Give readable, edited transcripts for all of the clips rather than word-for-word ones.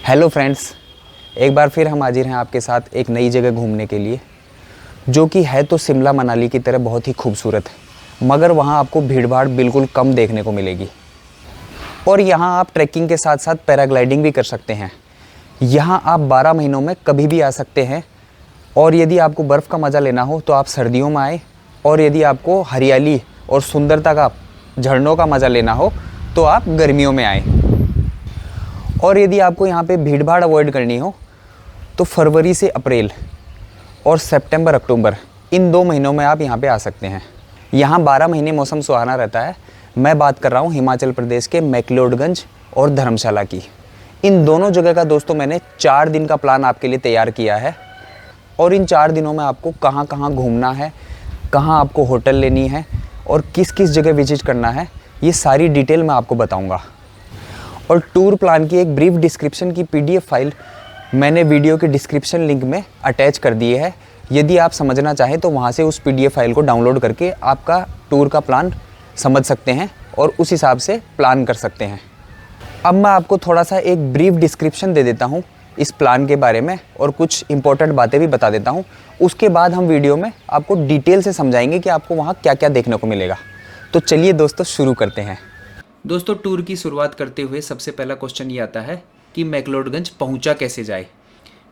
Hello friends, एक बार फिर हम हाजिर हैं आपके साथ एक नई जगह घूमने के लिए, जो कि है तो शिमला मनाली की तरह बहुत ही खूबसूरत, मगर वहाँ आपको भीड़ भाड़ बिल्कुल कम देखने को मिलेगी। और यहाँ आप ट्रैकिंग के साथ साथ पैराग्लाइडिंग भी कर सकते हैं। यहाँ आप 12 महीनों में कभी भी आ सकते हैं। और यदि आपको बर्फ़ का मज़ा लेना हो तो आप सर्दियों में आए, और यदि आपको हरियाली और सुंदरता का, झरनों का मज़ा लेना हो तो आप गर्मियों में आए। और यदि आपको यहाँ पे भीड़ भाड़ अवॉइड करनी हो तो फरवरी से अप्रैल और सितंबर अक्टूबर, इन 2 महीनों में आप यहाँ पे आ सकते हैं। यहाँ 12 महीने मौसम सुहाना रहता है। मैं बात कर रहा हूँ हिमाचल प्रदेश के मैक्लोडगंज और धर्मशाला की। इन दोनों जगह का दोस्तों मैंने 4 दिन का प्लान आपके लिए तैयार किया है। और इन 4 दिनों में आपको कहाँ कहाँ घूमना है, कहाँ आपको होटल लेनी है और किस किस जगह विजिट करना है, ये सारी डिटेल मैं आपको बताऊँगा। और टूर प्लान की एक ब्रीफ डिस्क्रिप्शन की PDF फाइल मैंने वीडियो के डिस्क्रिप्शन लिंक में अटैच कर दिए है। यदि आप समझना चाहें तो वहाँ से उस PDF फाइल को डाउनलोड करके आपका टूर का प्लान समझ सकते हैं और उस हिसाब से प्लान कर सकते हैं। अब मैं आपको थोड़ा सा एक ब्रीफ डिस्क्रिप्शन दे देता हूँ इस प्लान के बारे में और कुछ इंपॉर्टेंट बातें भी बता देता हूँ। उसके बाद हम वीडियो में आपको डिटेल से समझाएंगे कि आपको वहाँ क्या क्या देखने को मिलेगा। तो चलिए दोस्तों, शुरू करते हैं। दोस्तों, टूर की शुरुआत करते हुए सबसे पहला क्वेश्चन ये आता है कि मैक्लोडगंज पहुंचा कैसे जाए।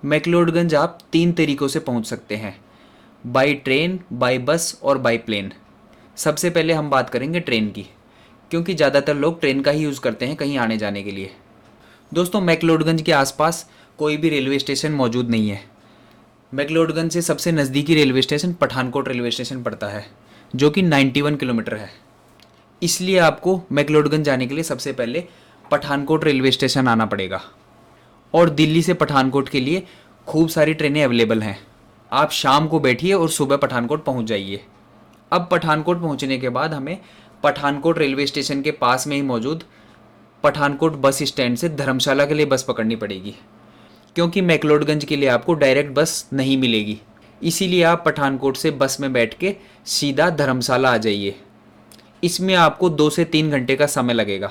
मैक्लोडगंज आप 3 तरीक़ों से पहुंच सकते हैं, बाय ट्रेन, बाय बस और बाय प्लेन। सबसे पहले हम बात करेंगे ट्रेन की, क्योंकि ज़्यादातर लोग ट्रेन का ही यूज़ करते हैं कहीं आने जाने के लिए। दोस्तों, मैक्लोडगंज के आसपास कोई भी रेलवे स्टेशन मौजूद नहीं है। मैक्लोडगंज से सबसे नज़दीकी railway station Pathankot railway station पड़ता है, जो कि 91 किलोमीटर है। इसलिए आपको मैक्लोडगंज जाने के लिए सबसे पहले पठानकोट रेलवे स्टेशन आना पड़ेगा। और दिल्ली से पठानकोट के लिए खूब सारी ट्रेनें अवेलेबल हैं। आप शाम को बैठिए और सुबह पठानकोट पहुंच जाइए। अब पठानकोट पहुंचने के बाद हमें पठानकोट रेलवे स्टेशन के पास में ही मौजूद पठानकोट बस स्टैंड से धर्मशाला के लिए बस पकड़नी पड़ेगी, क्योंकि मैक्लोडगंज के लिए आपको डायरेक्ट बस नहीं मिलेगी। इसीलिए आप पठानकोट से बस में बैठ के सीधा धर्मशाला आ जाइए। इसमें आपको 2 से 3 घंटे का समय लगेगा।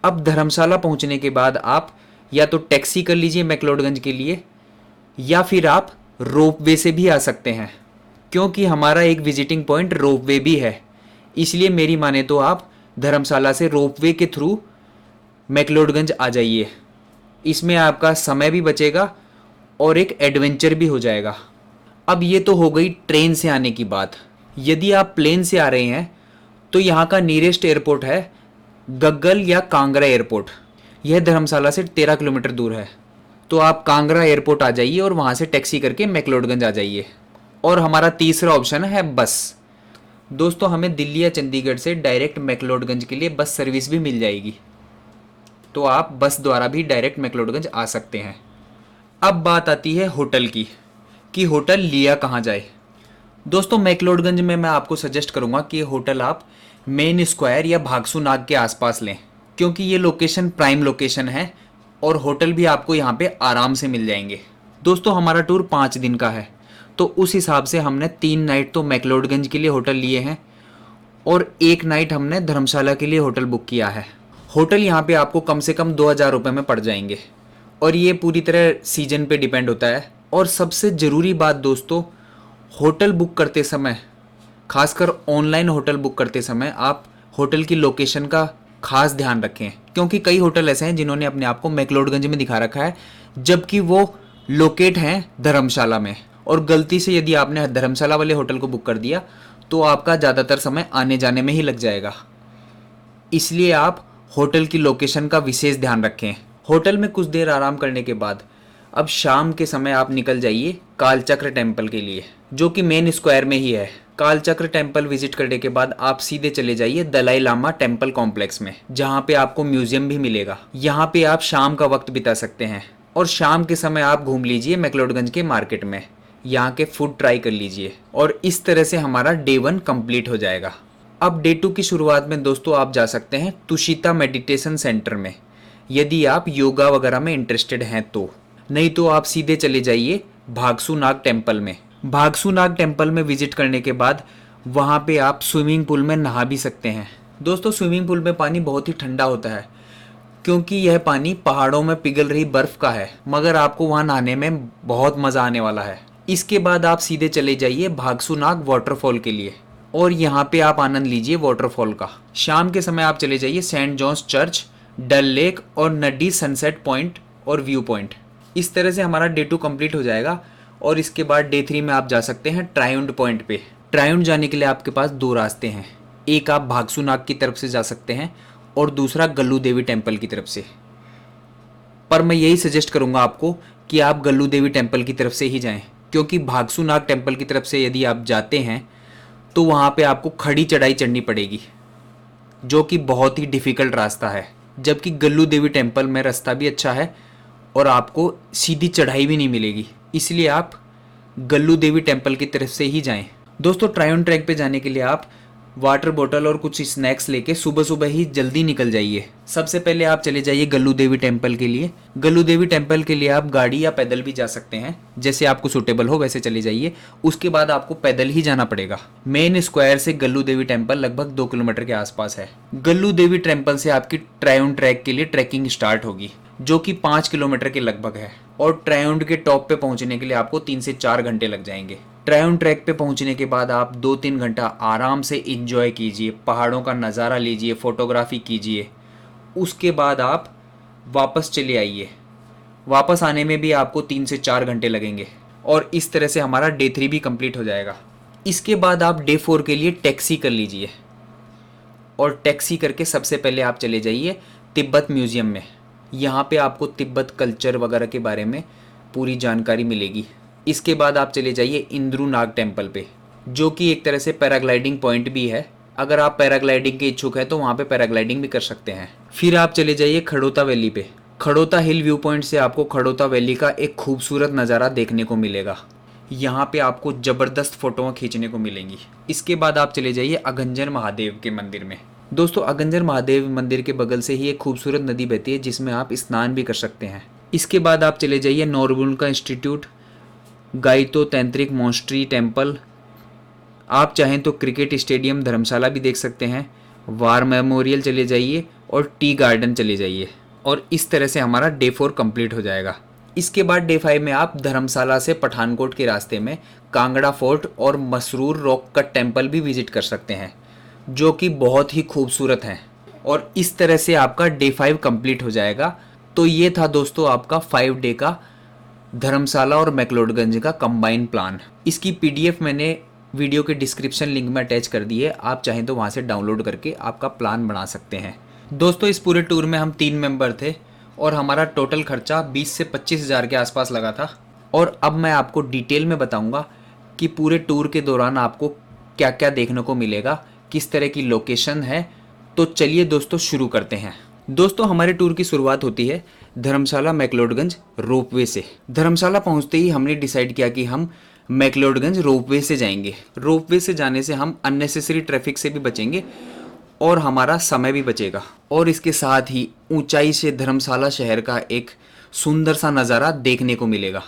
अब धर्मशाला पहुंचने के बाद आप या तो टैक्सी कर लीजिए मैक्लोडगंज के लिए, या फिर आप रोपवे से भी आ सकते हैं, क्योंकि हमारा एक विजिटिंग पॉइंट रोपवे भी है। इसलिए मेरी माने तो आप धर्मशाला से रोपवे के थ्रू मैक्लोडगंज आ जाइए। इसमें आपका समय भी बचेगा और एक एडवेंचर भी हो जाएगा। अब ये तो हो गई ट्रेन से आने की बात। यदि आप प्लेन से आ रहे हैं तो यहाँ का नियरेस्ट एयरपोर्ट है गग्गल या कांगड़ा एयरपोर्ट। यह धर्मशाला से 13 किलोमीटर दूर है। तो आप कांगड़ा एयरपोर्ट आ जाइए और वहाँ से टैक्सी करके मैक्लोडगंज आ जाइए। और हमारा तीसरा ऑप्शन है बस। दोस्तों, हमें दिल्ली या चंडीगढ़ से डायरेक्ट मैक्लोडगंज के लिए बस सर्विस भी मिल जाएगी, तो आप बस द्वारा भी डायरेक्ट मैक्लोडगंज आ सकते हैं। अब बात आती है होटल की, कि होटल लिया कहाँ जाए। दोस्तों, मैक्लोडगंज में मैं आपको सजेस्ट करूँगा कि होटल आप मेन स्क्वायर या भागसू नाग के आसपास लें, क्योंकि ये लोकेशन प्राइम लोकेशन है और होटल भी आपको यहाँ पे आराम से मिल जाएंगे। दोस्तों, हमारा टूर 5 दिन का है, तो उस हिसाब से हमने 3 नाइट तो मैक्लोडगंज के लिए होटल लिए हैं और 1 नाइट हमने धर्मशाला के लिए होटल बुक किया है। होटल यहाँ पे आपको कम से कम 2000 रुपये में पड़ जाएंगे, और ये पूरी तरह सीजन पे डिपेंड होता है। और सबसे ज़रूरी बात दोस्तों, होटल बुक करते समय, खासकर ऑनलाइन होटल बुक करते समय, आप होटल की लोकेशन का खास ध्यान रखें, क्योंकि कई होटल ऐसे हैं जिन्होंने अपने आप को मैक्लोडगंज में दिखा रखा है, जबकि वो लोकेट हैं धर्मशाला में। और गलती से यदि आपने धर्मशाला वाले होटल को बुक कर दिया तो आपका ज़्यादातर समय आने जाने में ही लग जाएगा। इसलिए आप होटल की लोकेशन का विशेष ध्यान रखें। होटल में कुछ देर आराम करने के बाद अब शाम के समय आप निकल जाइए कालचक्र टेम्पल के लिए, जो कि मेन स्क्वायर में ही है। कालचक्र टेम्पल विजिट करने के बाद आप सीधे चले जाइए दलाई लामा टेम्पल कॉम्प्लेक्स में, जहाँ पे आपको म्यूजियम भी मिलेगा। यहाँ पे आप शाम का वक्त बिता सकते हैं और शाम के समय आप घूम लीजिए मैक्लोडगंज के मार्केट में, यहाँ के फूड ट्राई कर लीजिए। और इस तरह से हमारा डे 1 कंप्लीट हो जाएगा। अब डे 2 की शुरुआत में दोस्तों आप जा सकते हैं तुषिता मेडिटेशन सेंटर में, यदि आप योगा वगैरह में इंटरेस्टेड हैं तो। नहीं तो आप सीधे चले जाइए भागसू नाग टेम्पल में। भागसू नाग टेम्पल में विजिट करने के बाद वहाँ पे आप स्विमिंग पूल में नहा भी सकते हैं। दोस्तों, स्विमिंग पूल में पानी बहुत ही ठंडा होता है, क्योंकि यह पानी पहाड़ों में पिघल रही बर्फ का है, मगर आपको वहां नहाने में बहुत मजा आने वाला है। इसके बाद आप सीधे चले जाइए भागसूनाग वाटरफॉल के लिए और यहाँ पे आप आनंद लीजिए वाटरफॉल का। शाम के समय आप चले जाइए सेंट जॉन्स चर्च, डल लेक और नडी सनसेट पॉइंट और व्यू पॉइंट। इस तरह से हमारा डे 2 कंप्लीट हो जाएगा और इसके बाद डे 3 में आप जा सकते हैं ट्रायुंड पॉइंट पे। ट्रायुंड जाने के लिए आपके पास 2 रास्ते हैं, एक आप भागसूनाग की तरफ से जा सकते हैं और दूसरा गल्लू देवी टेम्पल की तरफ से। पर मैं यही सजेस्ट करूंगा आपको कि आप गल्लू देवी टेम्पल की तरफ से ही जाएं, क्योंकि भागसूनाग टेम्पल की तरफ से यदि आप जाते हैं तो वहाँ पे आपको खड़ी चढ़ाई चढ़नी पड़ेगी, जो कि बहुत ही डिफ़िकल्ट रास्ता है। जबकि गल्लू देवी टेम्पल में रास्ता भी अच्छा है और आपको सीधी चढ़ाई भी नहीं मिलेगी, इसलिए आप गल्लू देवी टेम्पल की तरफ से ही जाएं। दोस्तों ट्रायन ट्रैक पे जाने के लिए आप वाटर बोतल और कुछ स्नैक्स लेके सुबह सुबह ही जल्दी निकल जाइए। सबसे पहले आप चले जाइए गल्लू देवी टेम्पल के लिए। गल्लू देवी टेम्पल के लिए आप गाड़ी या पैदल भी जा सकते हैं, जैसे आपको सूटेबल हो वैसे चले जाइए। उसके बाद आपको पैदल ही जाना पड़ेगा। मेन स्क्वायर से गल्लू देवी टेम्पल लगभग 2 किलोमीटर के आसपास है। गल्लू देवी टेम्पल से आपकी ट्रायन ट्रैक के लिए ट्रैकिंग स्टार्ट होगी, जो कि 5 किलोमीटर के लगभग है और ट्रायन के टॉप पे पहुंचने के लिए आपको 3 से 4 घंटे लग जाएंगे। ट्रायन ट्रैक पे पहुंचने के बाद आप 2-3 घंटा आराम से इंजॉय कीजिए, पहाड़ों का नज़ारा लीजिए, फोटोग्राफी कीजिए। उसके बाद आप वापस चले आइए। वापस आने में भी आपको 3 से 4 घंटे लगेंगे और इस तरह से हमारा डे 3 भी कंप्लीट हो जाएगा। इसके बाद आप डे 4 के लिए टैक्सी कर लीजिए और टैक्सी करके सबसे पहले आप चले जाइए तिब्बत म्यूज़ियम में। यहाँ पे आपको तिब्बत कल्चर वगैरह के बारे में पूरी जानकारी मिलेगी। इसके बाद आप चले जाइए इंद्रू नाग टेम्पल पे, जो कि एक तरह से पैराग्लाइडिंग पॉइंट भी है। अगर आप पैराग्लाइडिंग के इच्छुक हैं तो वहाँ पे पैराग्लाइडिंग भी कर सकते हैं। फिर आप चले जाइए खड़ोता वैली पे। खड़ोता हिल व्यू पॉइंट से आपको खड़ोता वैली का एक खूबसूरत नज़ारा देखने को मिलेगा। यहाँ पे आपको ज़बरदस्त फ़ोटोआँ खींचने को मिलेंगी। इसके बाद आप चले जाइए अगंजर महादेव के मंदिर में। दोस्तों अगंजर महादेव मंदिर के बगल से ही एक खूबसूरत नदी बहती है, जिसमें आप स्नान भी कर सकते हैं। इसके बाद आप चले जाइए नोरबुल का इंस्टीट्यूट, गाइतो तंत्रिक मॉन्स्ट्री टेम्पल। आप चाहें तो क्रिकेट स्टेडियम धर्मशाला भी देख सकते हैं। वार मेमोरियल चले जाइए और टी गार्डन चले जाइए और इस तरह से हमारा डे 4 कंप्लीट हो जाएगा। इसके बाद डे 5 में आप धर्मशाला से पठानकोट के रास्ते में कांगड़ा फोर्ट और मसरूर रॉक कट टेम्पल भी विजिट कर सकते हैं, जो कि बहुत ही खूबसूरत हैं। और इस तरह से आपका डे 5 कंप्लीट हो जाएगा। तो ये था दोस्तों आपका 5 डे का धर्मशाला और मैक्लोडगंज का कंबाइन प्लान। इसकी पीडीएफ मैंने वीडियो के डिस्क्रिप्शन लिंक में अटैच कर दी है, आप चाहें तो वहाँ से डाउनलोड करके आपका प्लान बना सकते हैं। दोस्तों इस पूरे टूर में हम 3 मेंबर थे और हमारा टोटल खर्चा 20 से 25 हज़ार के आसपास लगा था। और अब मैं आपको डिटेल में बताऊंगा कि पूरे टूर के दौरान आपको क्या क्या देखने को मिलेगा, किस तरह की लोकेशन है। तो चलिए दोस्तों शुरू करते हैं। दोस्तों हमारे टूर की शुरुआत होती है धर्मशाला मैक्लोडगंज रोपवे से। धर्मशाला पहुंचते ही हमने डिसाइड किया कि हम मैक्लोडगंज रोपवे से जाएंगे। रोपवे से जाने से हम अननेसेसरी ट्रैफिक से भी बचेंगे और हमारा समय भी बचेगा, और इसके साथ ही ऊंचाई से धर्मशाला शहर का एक सुंदर सा नज़ारा देखने को मिलेगा।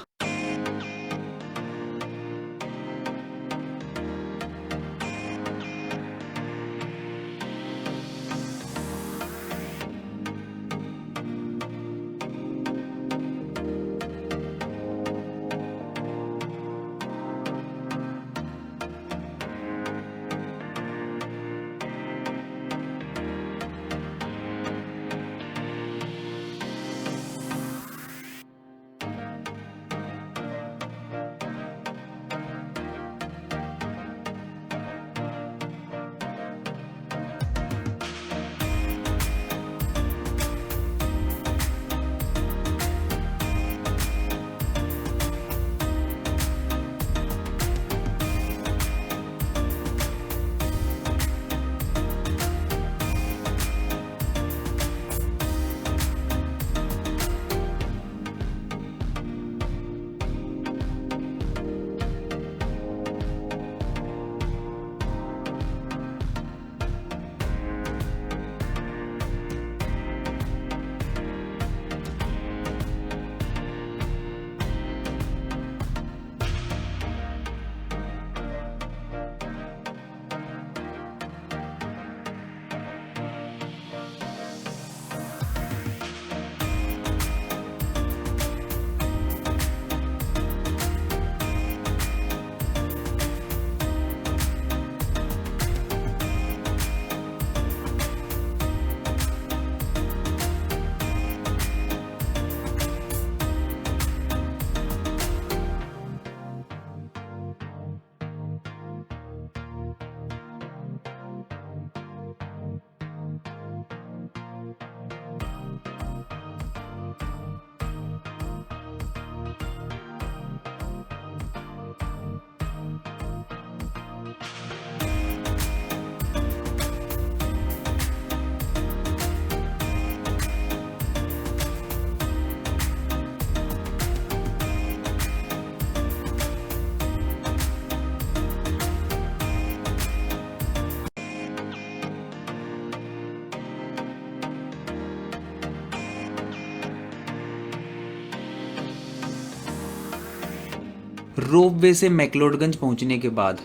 रोपवे से मैक्लोडगंज पहुंचने के बाद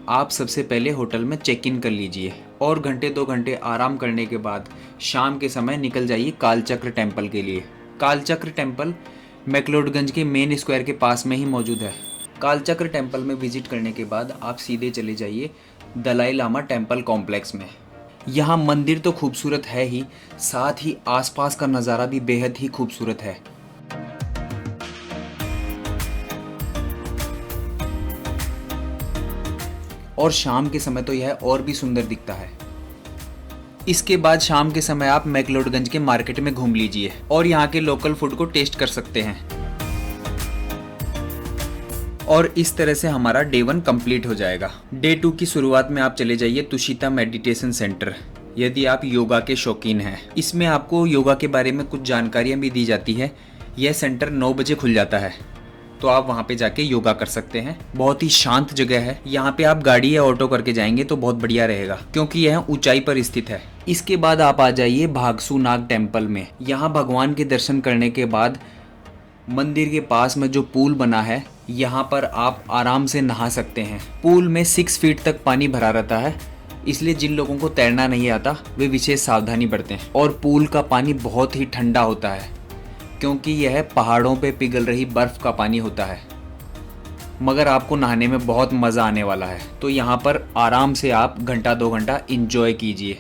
आप सबसे पहले होटल में चेक इन कर लीजिए और घंटे 2 घंटे आराम करने के बाद शाम के समय निकल जाइए कालचक्र टेम्पल के लिए। कालचक्र टेम्पल मैक्लोडगंज के मेन स्क्वायर के पास में ही मौजूद है। कालचक्र टेम्पल में विजिट करने के बाद आप सीधे चले जाइए दलाई लामा टेम्पल कॉम्प्लेक्स में। यहाँ मंदिर तो खूबसूरत है ही, साथ ही आसपास का नज़ारा भी बेहद ही खूबसूरत है। और शाम के समय तो यह और भी सुंदर दिखता है। इसके बाद शाम के समय आप मैक्लोडगंज के मार्केट में घूम लीजिए और यहाँ के लोकल फूड को टेस्ट कर सकते हैं। और इस तरह से हमारा डे 1 कंप्लीट हो जाएगा। डे 2 की शुरुआत में आप चले जाइए तुषिता मेडिटेशन सेंटर, यदि आप योगा के शौकीन हैं। इसमें आपको योगा के बारे में कुछ जानकारियाँ भी दी जाती है। यह सेंटर 9 बजे खुल जाता है, तो आप वहाँ पे जाके योगा कर सकते हैं। बहुत ही शांत जगह है। यहाँ पे आप गाड़ी या ऑटो करके जाएंगे तो बहुत बढ़िया रहेगा, क्योंकि यह ऊंचाई पर स्थित है। इसके बाद आप आ जाइए भागसू नाग टेम्पल में। यहाँ भगवान के दर्शन करने के बाद मंदिर के पास में जो पूल बना है, यहाँ पर आप आराम से नहा सकते हैं। पूल में 6 फीट तक पानी भरा रहता है, इसलिए जिन लोगों को तैरना नहीं आता वे विशेष सावधानी बरतें। और पूल का पानी बहुत ही ठंडा होता है, क्योंकि यह पहाड़ों पे पिघल रही बर्फ़ का पानी होता है। मगर आपको नहाने में बहुत मज़ा आने वाला है, तो यहाँ पर आराम से आप घंटा 2 घंटा इंजॉय कीजिए।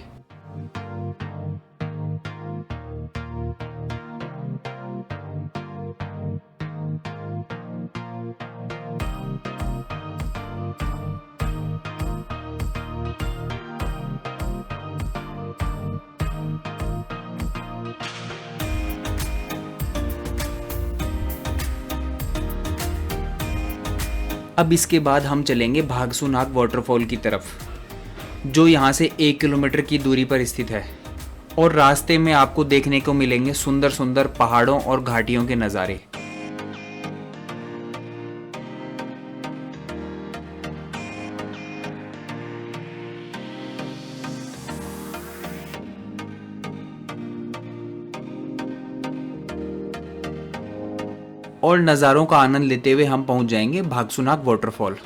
अब इसके बाद हम चलेंगे भागसू नाग वाटरफॉल की तरफ, जो यहाँ से 1 किलोमीटर की दूरी पर स्थित है। और रास्ते में आपको देखने को मिलेंगे सुंदर सुंदर पहाड़ों और घाटियों के नज़ारे। और नज़ारों का आनंद लेते हुए हम पहुंच जाएंगे भागसू नाग वाटरफॉल।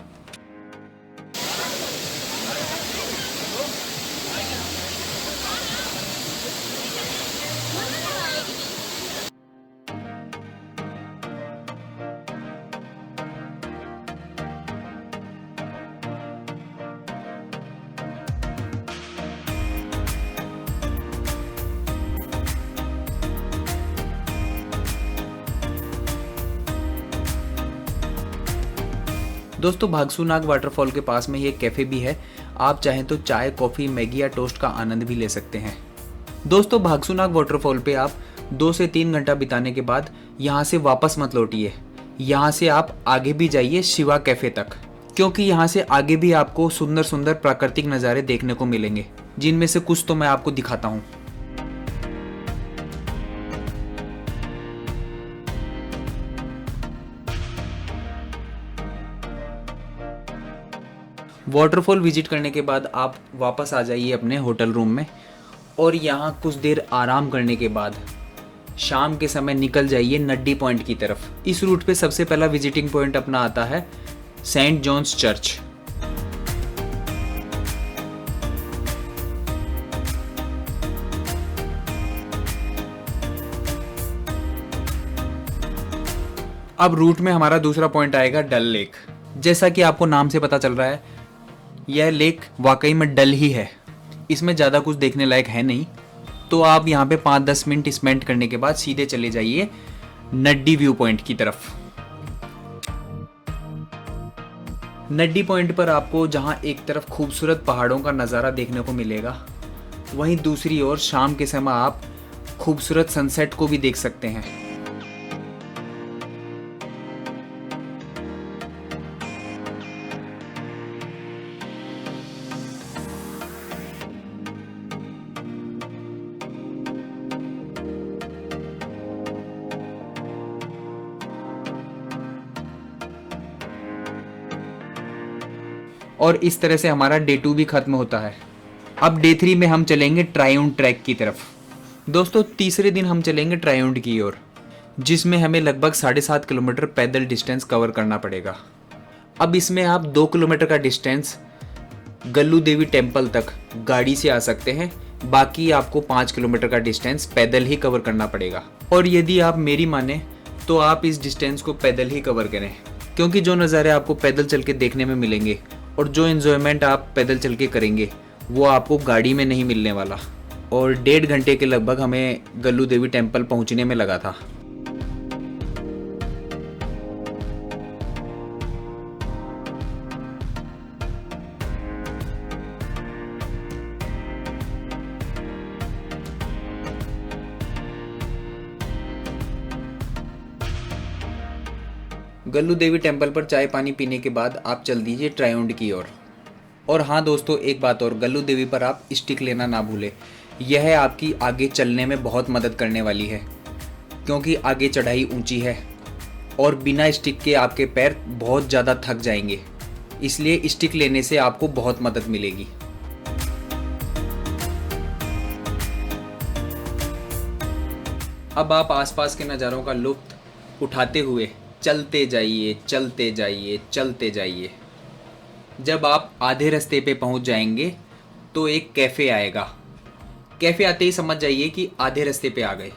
दोस्तों, भागसू नाग वाटरफॉल के पास में ये कैफ़े भी है। आप चाहें तो चाय, कॉफ़ी, मैगी या टोस्ट का आनंद भी ले सकते हैं। दोस्तों, भागसू नाग वाटरफॉल पे आप 2 से 3 घंटा बिताने के बाद यहाँ से वापस मत लौटिए। यहाँ से आप आगे भी जाइए शिवा कैफ़े तक, क्योंकि यहाँ से आगे भी आपको सुंदर सुंदर प्राकृतिक नज़ारे देखने को मिलेंगे, जिनमें से कुछ तो मैं आपको दिखाता हूँ। वाटरफॉल विजिट करने के बाद आप वापस आ जाइए अपने होटल रूम में और यहाँ कुछ देर आराम करने के बाद शाम के समय निकल जाइए नड्डी पॉइंट की तरफ। इस रूट पे सबसे पहला विजिटिंग पॉइंट अपना आता है सेंट जॉन्स चर्च। अब रूट में हमारा दूसरा पॉइंट आएगा डल लेक। जैसा कि आपको नाम से पता चल रहा है, यह लेक वाकई में डल ही है। इसमें ज़्यादा कुछ देखने लायक है नहीं, तो आप यहाँ पे 5-10 मिनट स्पेंड करने के बाद सीधे चले जाइए नड्डी व्यू पॉइंट की तरफ। नड्डी पॉइंट पर आपको जहाँ एक तरफ खूबसूरत पहाड़ों का नज़ारा देखने को मिलेगा, वहीं दूसरी ओर शाम के समय आप खूबसूरत सनसेट को भी देख सकते हैं। और इस तरह से हमारा डे 2 भी खत्म होता है। अब डे 3 में हम चलेंगे ट्रायुंड ट्रैक की तरफ। दोस्तों, तीसरे दिन हम चलेंगे ट्रायुंड की ओर, जिसमें हमें लगभग 7.5 किलोमीटर पैदल डिस्टेंस कवर करना पड़ेगा। अब इसमें आप 2 किलोमीटर का डिस्टेंस गल्लू देवी टेम्पल तक गाड़ी से आ सकते हैं, बाकी आपको 5 किलोमीटर का डिस्टेंस पैदल ही कवर करना पड़ेगा। और यदि आप मेरी माने तो आप इस डिस्टेंस को पैदल ही कवर करें, क्योंकि जो नज़ारे आपको पैदल चल के देखने में मिलेंगे और जो इन्जॉयमेंट आप पैदल चल के करेंगे वो आपको गाड़ी में नहीं मिलने वाला। और 1.5 घंटे के लगभग हमें गल्लू देवी टेम्पल पहुंचने में लगा था। गल्लू देवी टेम्पल पर चाय पानी पीने के बाद आप चल दीजिए ट्रायउंड की ओर। और हाँ दोस्तों, एक बात और, गल्लू देवी पर आप स्टिक लेना ना भूलें। यह आपकी आगे चलने में बहुत मदद करने वाली है, क्योंकि आगे चढ़ाई ऊंची है और बिना स्टिक के आपके पैर बहुत ज़्यादा थक जाएंगे, इसलिए स्टिक लेने से आपको बहुत मदद मिलेगी। अब आप आसपास के नज़ारों का लुत्फ उठाते हुए चलते जाइए, चलते जाइए, चलते जाइए। जब आप आधे रास्ते पे पहुंच जाएंगे तो एक कैफ़े आएगा। कैफ़े आते ही समझ जाइए कि आधे रास्ते पे आ गए।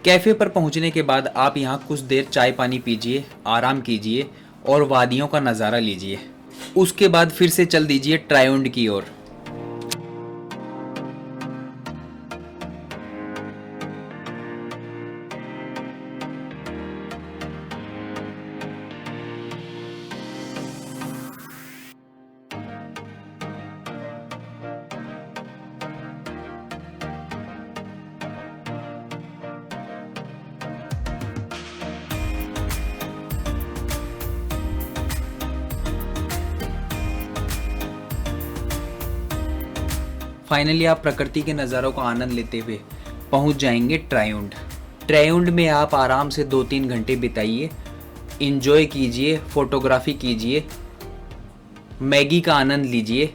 कैफ़े पर पहुंचने के बाद आप यहाँ कुछ देर चाय पानी पीजिए, आराम कीजिए और वादियों का नज़ारा लीजिए। उसके बाद फिर से चल दीजिए ट्रायउंड की ओर। फाइनली आप प्रकृति के नज़ारों का आनंद लेते हुए पहुंच जाएंगे ट्रायउंड। ट्रायउंड में आप आराम से 2-3 घंटे बिताइए, इंजॉय कीजिए, फोटोग्राफी कीजिए, मैगी का आनंद लीजिए।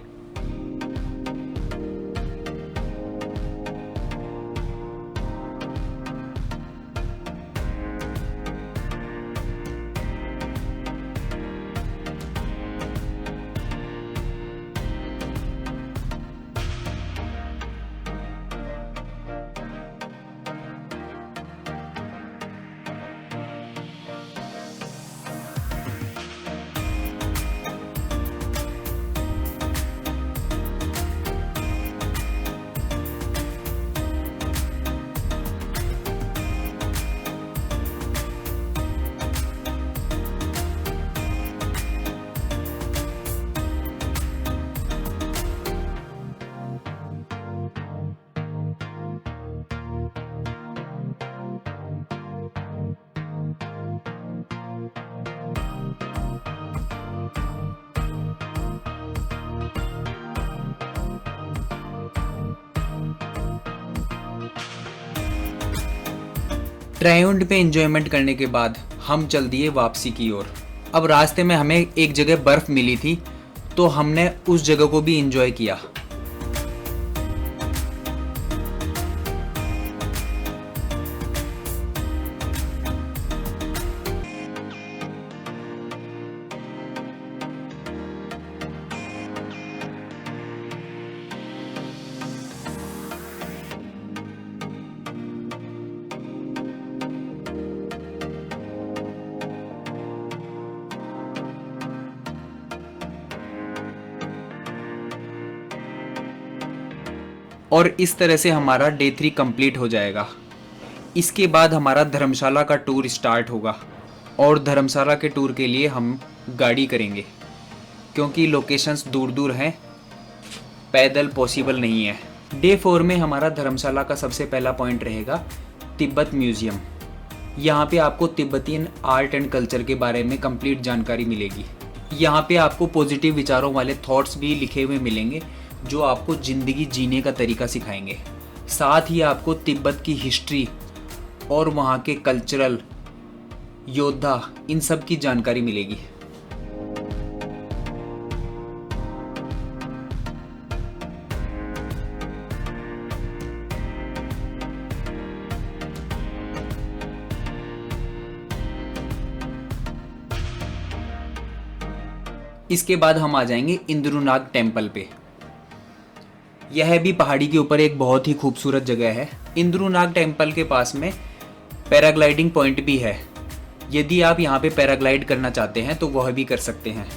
ट्रायउंड पे एंजॉयमेंट करने के बाद हम चल दिए वापसी की ओर। अब रास्ते में हमें एक जगह बर्फ़ मिली थी, तो हमने उस जगह को भी एंजॉय किया। और इस तरह से हमारा डे 3 कंप्लीट हो जाएगा। इसके बाद हमारा धर्मशाला का टूर स्टार्ट होगा और धर्मशाला के टूर के लिए हम गाड़ी करेंगे, क्योंकि लोकेशंस दूर दूर हैं, पैदल पॉसिबल नहीं है। डे 4 में हमारा धर्मशाला का सबसे पहला पॉइंट रहेगा तिब्बत म्यूज़ियम। यहाँ पे आपको तिब्बतियन आर्ट एंड कल्चर के बारे में कंप्लीट जानकारी मिलेगी। यहाँ पे आपको पॉजिटिव विचारों वाले थॉट्स भी लिखे हुए मिलेंगे जो आपको ज़िंदगी जीने का तरीका सिखाएंगे। साथ ही आपको तिब्बत की हिस्ट्री और वहाँ के कल्चरल योद्धा इन सब की जानकारी मिलेगी। इसके बाद हम आ जाएंगे इंद्रुनाग टेम्पल पे। यह भी पहाड़ी के ऊपर एक बहुत ही खूबसूरत जगह है। इंद्रुनाग टेम्पल के पास में पैराग्लाइडिंग पॉइंट भी है। यदि आप यहाँ पे पैराग्लाइड करना चाहते हैं तो वह भी कर सकते हैं।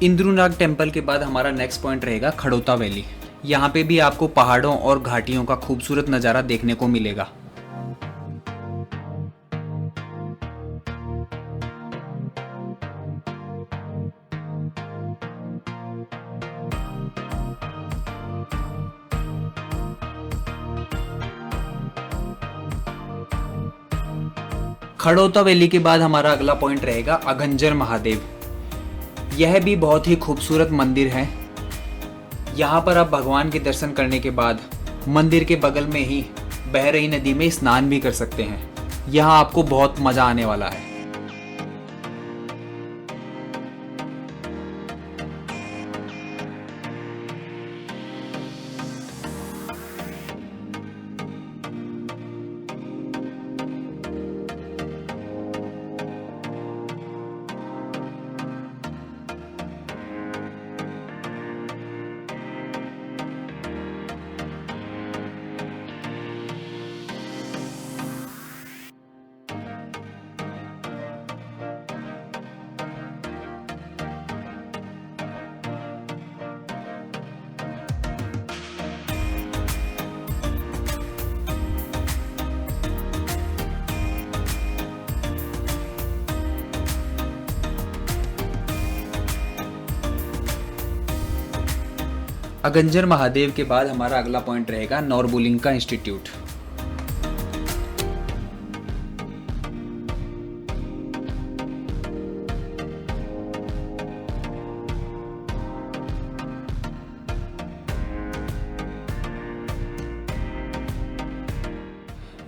इंद्रुनाग टेम्पल के बाद हमारा नेक्स्ट पॉइंट रहेगा खड़ोता वैली। यहाँ पे भी आपको पहाड़ों और घाटियों का खूबसूरत नज़ारा देखने को मिलेगा। खड़ोता वैली के बाद हमारा अगला पॉइंट रहेगा अघंजर महादेव। यह भी बहुत ही खूबसूरत मंदिर है। यहाँ पर आप भगवान के दर्शन करने के बाद मंदिर के बगल में ही बह रही नदी में स्नान भी कर सकते हैं। यहाँ आपको बहुत मज़ा आने वाला है। अघंजर महादेव के बाद हमारा अगला पॉइंट रहेगा नोरबुलिंका इंस्टीट्यूट।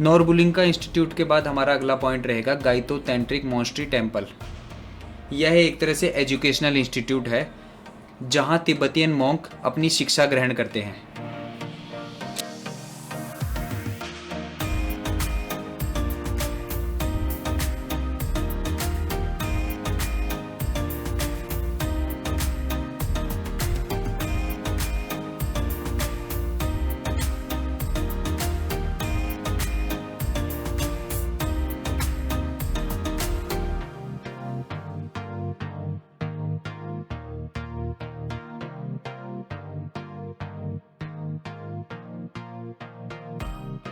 नोरबुलिंका इंस्टीट्यूट के बाद हमारा अगला पॉइंट रहेगा गाइतो तंत्रिक मोनेस्ट्री टेम्पल। यह एक तरह से एजुकेशनल इंस्टीट्यूट है जहां तिब्बतियन मॉन्क अपनी शिक्षा ग्रहण करते हैं।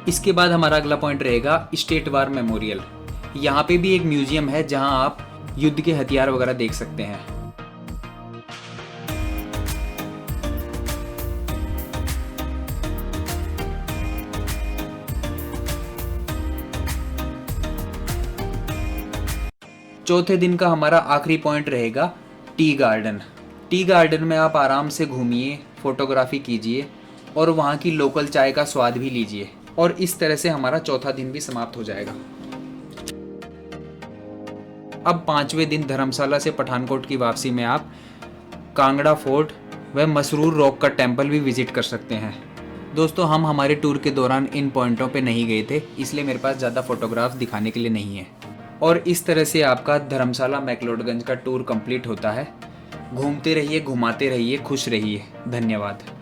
इसके बाद हमारा अगला पॉइंट रहेगा स्टेट वार मेमोरियल। यहाँ पे भी एक म्यूजियम है जहाँ आप युद्ध के हथियार वगैरह देख सकते हैं। चौथे दिन का हमारा आखिरी पॉइंट रहेगा टी गार्डन। टी गार्डन में आप आराम से घूमिए, फोटोग्राफी कीजिए और वहाँ की लोकल चाय का स्वाद भी लीजिए। और इस तरह से हमारा चौथा दिन भी समाप्त हो जाएगा। अब 5वें दिन धर्मशाला से पठानकोट की वापसी में आप कांगड़ा फोर्ट व मसरूर रॉक का टेम्पल भी विजिट कर सकते हैं। दोस्तों, हम हमारे टूर के दौरान इन पॉइंटों पे नहीं गए थे, इसलिए मेरे पास ज़्यादा फोटोग्राफ्स दिखाने के लिए नहीं है। और इस तरह से आपका धर्मशाला मैक्लोडगंज का टूर कंप्लीट होता है। घूमते रहिए, घुमाते रहिए, खुश रहिए। धन्यवाद।